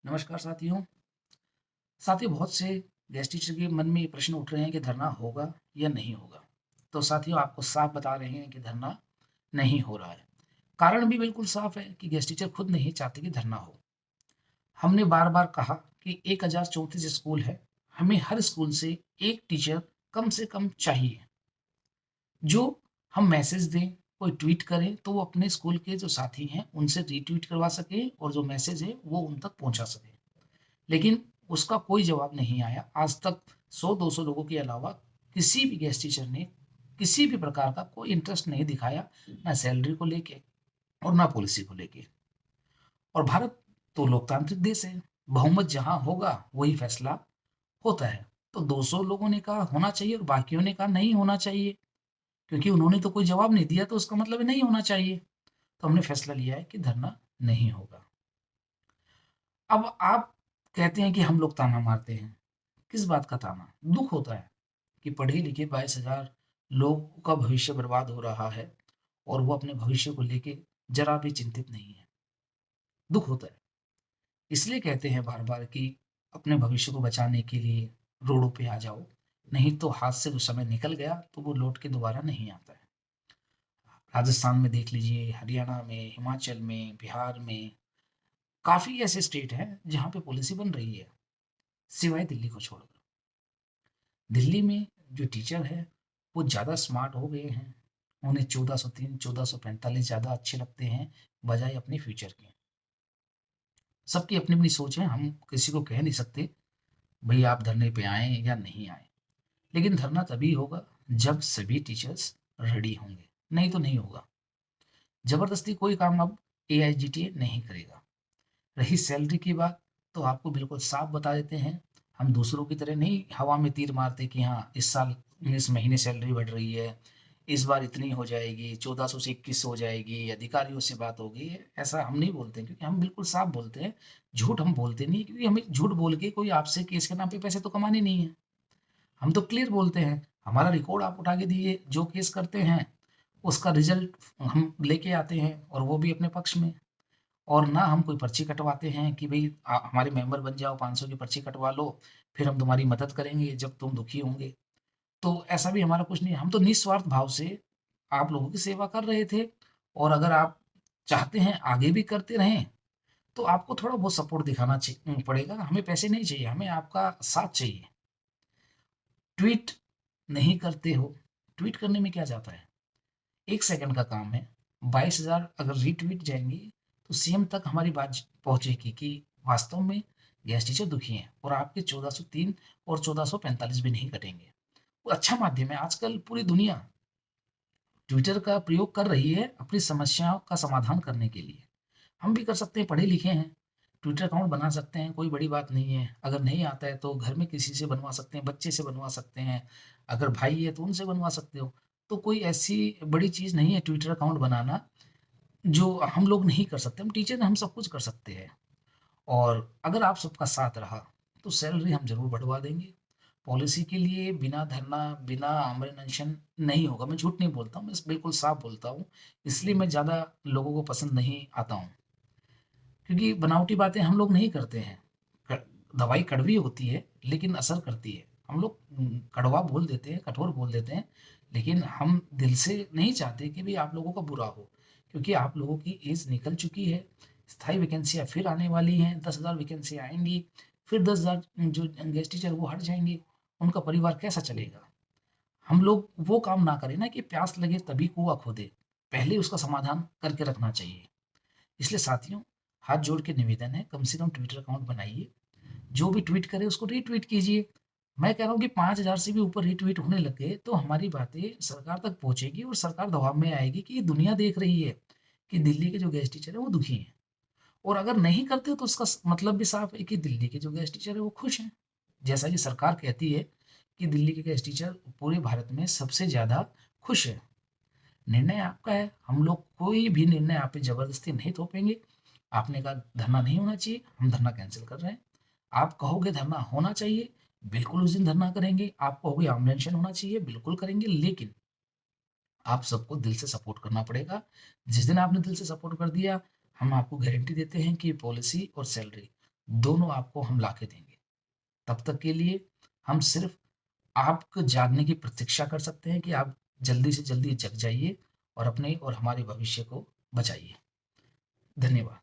नमस्कार साथियों। साथियों, बहुत से गेस्ट टीचर के मन में ये प्रश्न उठ रहे हैं कि धरना होगा या नहीं होगा। तो साथियों, आपको साफ बता रहे हैं कि धरना नहीं हो रहा है। कारण भी बिल्कुल साफ है कि गेस्ट टीचर खुद नहीं चाहते कि धरना हो। हमने बार-बार कहा कि 1034 स्कूल है, हमें हर स्कूल से एक टीचर कम से कम चाहिए। जो हम मैसेज दें, कोई ट्वीट करे तो वो अपने स्कूल के जो साथी हैं उनसे रीट्वीट करवा सके और जो मैसेज है वो उन तक पहुँचा सके। लेकिन उसका कोई जवाब नहीं आया। आज तक 100-200 लोगों के अलावा किसी भी गेस्ट टीचर ने किसी भी प्रकार का कोई इंटरेस्ट नहीं दिखाया, ना सैलरी को लेके और ना पॉलिसी को लेके। और भारत तो लोकतांत्रिक देश है, बहुमत जहाँ होगा वही फैसला होता है। तो 200 लोगों ने कहा होना चाहिए और बाकियों ने कहा नहीं होना चाहिए, क्योंकि उन्होंने तो कोई जवाब नहीं दिया तो उसका मतलब है नहीं होना चाहिए। तो हमने फैसला लिया है कि धरना नहीं होगा। अब आप कहते हैं कि हम लोग ताना मारते हैं। किस बात का ताना? दुःख होता है कि पढ़े-लिखे 22,000 लोगों का भविष्य बर्बाद हो रहा है और वो अपने भविष्य को लेके ज़रा भी चिंतित नहीं है। दुःख होता है। इसलिए कहते हैं बार-बार कि अपने भविष्य को बचाने के लिए रोडों पे आ जाओ, नहीं तो हाथ से जो समय निकल गया तो वो लौट के दोबारा नहीं आता है। राजस्थान में देख लीजिए, हरियाणा में, हिमाचल में, बिहार में, काफ़ी ऐसे स्टेट हैं जहाँ पे पॉलिसी बन रही है, सिवाय दिल्ली को छोड़कर। दिल्ली में जो टीचर है, वो ज़्यादा स्मार्ट हो गए हैं। उन्हें 1403, 1445 ज़्यादा अच्छे लगते हैं, बजाय अपने फ्यूचर के। सबकी अपनी-अपनी सोच है, हम किसी को कह नहीं सकते, भई आप धरने पे आएँ या नहीं आएँ। लेकिन धरना तभी होगा, जब सभी टीचर्स रेडी होंगे, नहीं तो नहीं होगा। ज़बरदस्ती कोई काम अब एआईजीटीए नहीं करेगा। रही सैलरी की बात, तो आपको बिल्कुल साफ बता देते हैं, हम दूसरों की तरह नहीं हवा में तीर मारते कि हाँ, इस साल इस महीने सैलरी बढ़ रही है, इस बार इतनी हो जाएगी, 1400 से 2100 हो जाएगी, अधिकारियों से बात होगी, ऐसा हम नहीं बोलते क्योंकि हम बिल्कुल साफ बोलते हैं, झूठ हम बोलते नहीं क्योंकि हमें झूठ बोल के कोई आपसे केस के नाम पे पैसे तो कमाने नहीं है। हम तो क्लियर बोलते हैं, हमारा रिकॉर्ड आप उठा के दिए, जो केस करते हैं, उसका रिज़ल्ट हम लेके आते हैं और वो भी अपने पक्ष में। और ना हम कोई पर्ची कटवाते हैं कि भई हमारे मेंबर बन जाओ, 500 की पर्ची कटवा लो, फिर हम तुम्हारी मदद करेंगे जब तुम दुखी होंगे। तो ऐसा भी हमारा कुछ नहीं है, हम तो निस्वार्थ भाव से आप लोगों की सेवा कर रहे थे और अगर आप चाहते हैं आगे भी करते रहें, तो आपको थोड़ा बहुत सपोर्ट दिखाना पड़ेगा। हमें पैसे नहीं चाहिए, हमें आपका साथ चाहिए। ट्वीट नहीं करते हो, ट्वीट करने में क्या जाता है? 1 सेकंड का काम है, 22,000 अगर रीट्वीट जाएँगी, तो सीएम तक हमारी बात पहुँचेगी कि वास्तव में गैस टीचर दुखी हैं और आपके 1403 और 1445 भी नहीं कटेंगे। वो अच्छा माध्यम है, आजकल पूरी दुनिया ट्विटर का प्रयोग कर रही है अपनी समस्याओं का समाधान करने के लिए। हम भी कर सकते हैं, पढ़े-लिखे हैं, ट्विटर अकाउंट बना सकते हैं, कोई बड़ी बात नहीं है। अगर नहीं आता है तो घर में किसी से बनवा सकते हैं, बच्चे से बनवा सकते हैं, अगर भाई है तो उनसे बनवा सकते हो। तो कोई ऐसी बड़ी चीज़ नहीं है ट्विटर अकाउंट बनाना, जो हम लोग नहीं कर सकते। हम टीचर हैं, हम सब कुछ कर सकते हैं और अगर आप सबका साथ रहा, तो सैलरी हम ज़रूर बढ़वा देंगे। पॉलिसी के लिए बिना धरना, बिना आमरण अनशन नहीं होगा। मैं झूठ नहीं बोलता हूँ, मैं बिल्कुल साफ बोलता हूँ, इसलिए मैं ज़्यादा लोगों को पसंद नहीं आता हूँ। क्योंकि बनावटी बातें हम लोग नहीं करते हैं। क दवाई कड़वी होती है, लेकिन असर करती है। हम लोग कड़वा बोल देते हैं, कठोर बोल देते हैं, लेकिन हम दिल से नहीं चाहते कि भई आप लोगों का बुरा हो। क्योंकि आप लोगों की एज निकल चुकी है, स्थायी वैकेंसियाँ फिर आने वाली हैं, 10,000 वैकेंसियाँ आएँगी, फिर 10,000 जो गेस्ट टीचर वो हट जाएँगे, उनका परिवार कैसा चलेगा? हम लोग वो काम ना करें ना कि प्यास लगे तभी कुआँ खोदें, पहले उसका समाधान करके रखना चाहिए। इसलिए साथियों, हाथ जोड़ के निवेदन है, कम से कम ट्विटर अकाउंट बनाइए। जो भी ट्वीट करे उसको रीट्वीट कीजिए। मैं कह रहा हूँ कि 5,000 से भी ऊपर रीट्वीट होने लग गए, तो हमारी बातें सरकार तक पहुँचेगी और सरकार दबाव में आएगी कि दुनिया देख रही है कि दिल्ली के जो गेस्ट टीचर हैं, वो दुखी हैं। और अगर नहीं करते तो उसका मतलब भी साफ है कि दिल्ली के जो गेस्ट टीचर हैं, वो खुश हैं। जैसा कि सरकार कहती है कि दिल्ली के गेस्ट टीचर पूरे भारत में सबसे ज़्यादा खुश हैं। निर्णय आपका है, हम लोग कोई भी निर्णय आप पे ज़बरदस्ती नहीं थोपेंगे। आपने कहा धरना नहीं होना चाहिए, हम धरना कैंसल कर रहे हैं। आप कहोगे धरना होना चाहिए, बिल्कुल उस दिन धरना करेंगे। आप कहोगे आमने-सामने होना चाहिए, बिल्कुल करेंगे। लेकिन आप सबको दिल से सपोर्ट करना पड़ेगा। जिस दिन आपने दिल से सपोर्ट कर दिया, हम आपको गारंटी देते हैं कि पॉलिसी और सैलरी दोनों आपको हम ला के देंगे। तब तक के लिए हम सिर्फ़ आपको जागने की प्रतीक्षा कर सकते हैं कि आप जल्दी से जल्दी जग जाइए और अपने और हमारे भविष्य को बचाइए। धन्यवाद।